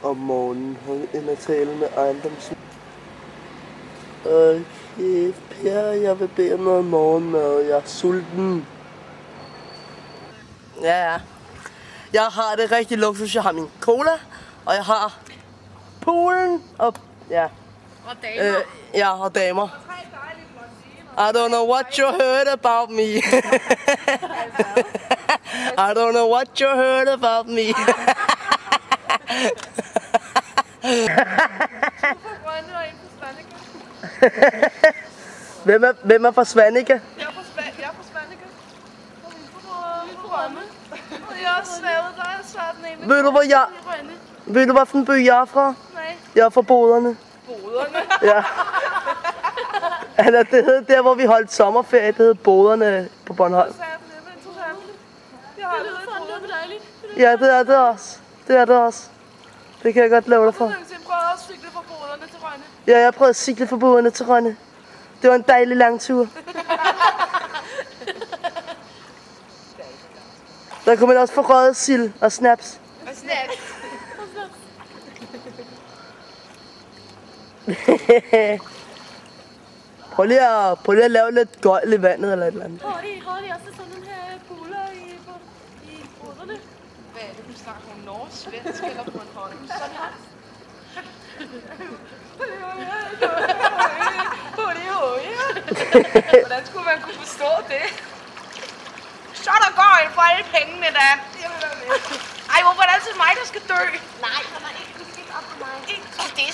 om morgenen end at tale med ejendomsen. Okay, Per, jeg vil bede om noget morgenmad. Jeg er sulten. Ja. Jeg har det rigtig luksus. Jeg har min cola, og jeg har poolen og ja. Og damer. Ja, og damer. I don't know what you heard about me. I don't know what you heard about me. Hvem er fra Svanike? Jeg er fra Svanike. Vi er fra Rønne. Og jeg er svævet, der er svært nemme. Ved du, hvilken by jeg er fra? Nej. Jeg er fra Boderne. Boderne? Ja. Eller det hed der, hvor vi holdt sommerferie. Det hed Boderne på Bornholm. Jeg har aldrig været i Ja, det er det også. Det er det også. Det kan jeg godt love dig for. Jeg prøvede også at cykle fra Boderne til Rønne. Ja, jeg prøvede at cykle fra Boderne til Rønne. Det var en dejlig lang tur. Der kunne man også få røget sild og snaps. Og snaps. Prøv lige at lave lidt gøjl i vandet eller et eller andet. Har de også sådan nogle her buler i Boderne? Hvad er det, du snakker om? Norsk, svensk eller Bornholm? Sådan her. Hvordan skulle man kunne forstå det? Så der går en for alle pengene, da. Ej, hvorfor er det altid mig, der skal dø? Nej, kommer ikke. Du skal ikke op på mig. Ikke så det er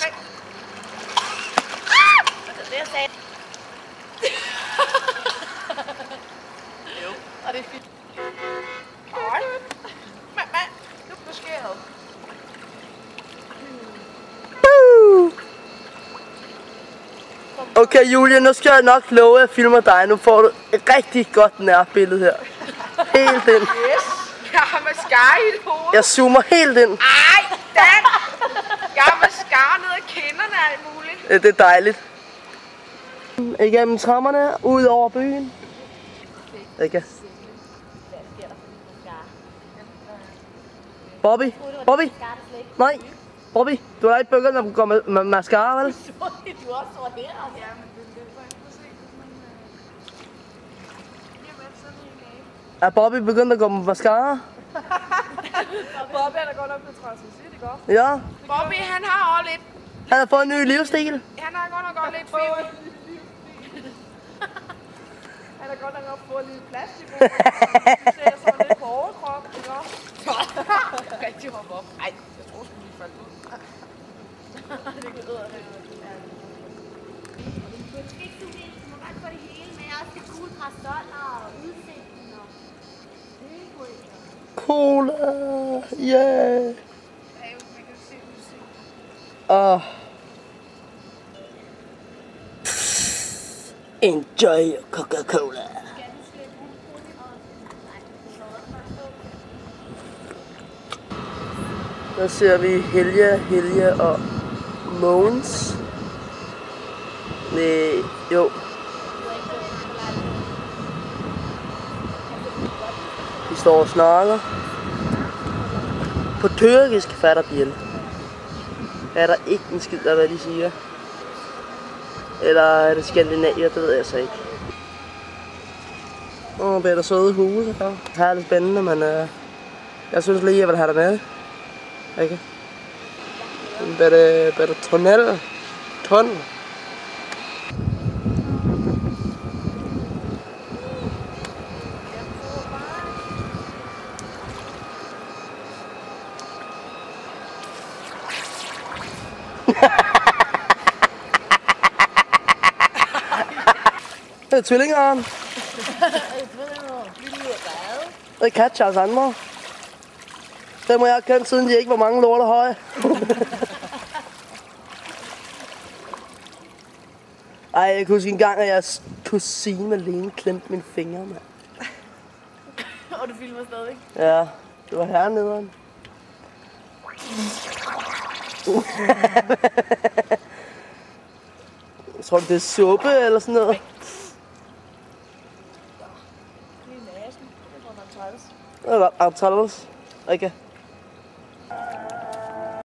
Det jeg sagde. jo, og det er fint. Ej. Mamma, nu skal jeg have. Okay, Julie, nu skal jeg nok love, at jeg filmer dig. Nu får du et rigtig godt nærbillede her. Helt ind. Yes, jeg har mascara i det hoved. Jeg zoomer helt ind. Ej, Dan! Jeg har mascara ned ad kinderne og alt muligt. Det er dejligt. Igennem trammerne, ud over byen. Okay. Bobby? Nej. Bobby, du har ikke begyndt at gå med mascara, vel? Du er også over her. Ja, men det var ikke for sent. Er Bobby begyndt at gå med mascara? Bobby er da godt nok blevet transvestit, ikke også? Ja. Bobby, han har også lidt. Han har fået en ny livsstil. Han har godt nok også lidt fever. Han har godt nok også fået lidt plastik. Du ser sådan lidt på overkrop, ikke også? Rigtig hoppe op. Ej, jeg tror sgu lige faldt ud. Det kan bedre det. Måske ikke du det, du må godt få det hele med. Også det gule parasol og udsigten og Cola, yeah. Man kan se udsigten. Enjoy your Coca-Cola. Der ser vi Helge og Mogens. Nej, jo. De står og snakker. På tyrkisk fatter Biel. Er der ikke en skid af, hvad de siger? Eller er det skandinavier, det ved jeg så ikke. Det er der søde huse her. Her er det spændende, men jeg synes lige, jeg vil have dig med. Okay. Bedre tunnel. Tunnel. Det er tvillingeren. Det er Katjas andre. Dem må jeg have kendt, siden de ikke var mange lorter høje. Ej, jeg kunne huske en gang, at jeg kusine Malene klemte mine fingre, mand. Og du filmer stadig? Ja, det var hernede. Jeg tror, det er suppe eller sådan noget. Lige næsen. Det var nok træls. Det var træls. Okay.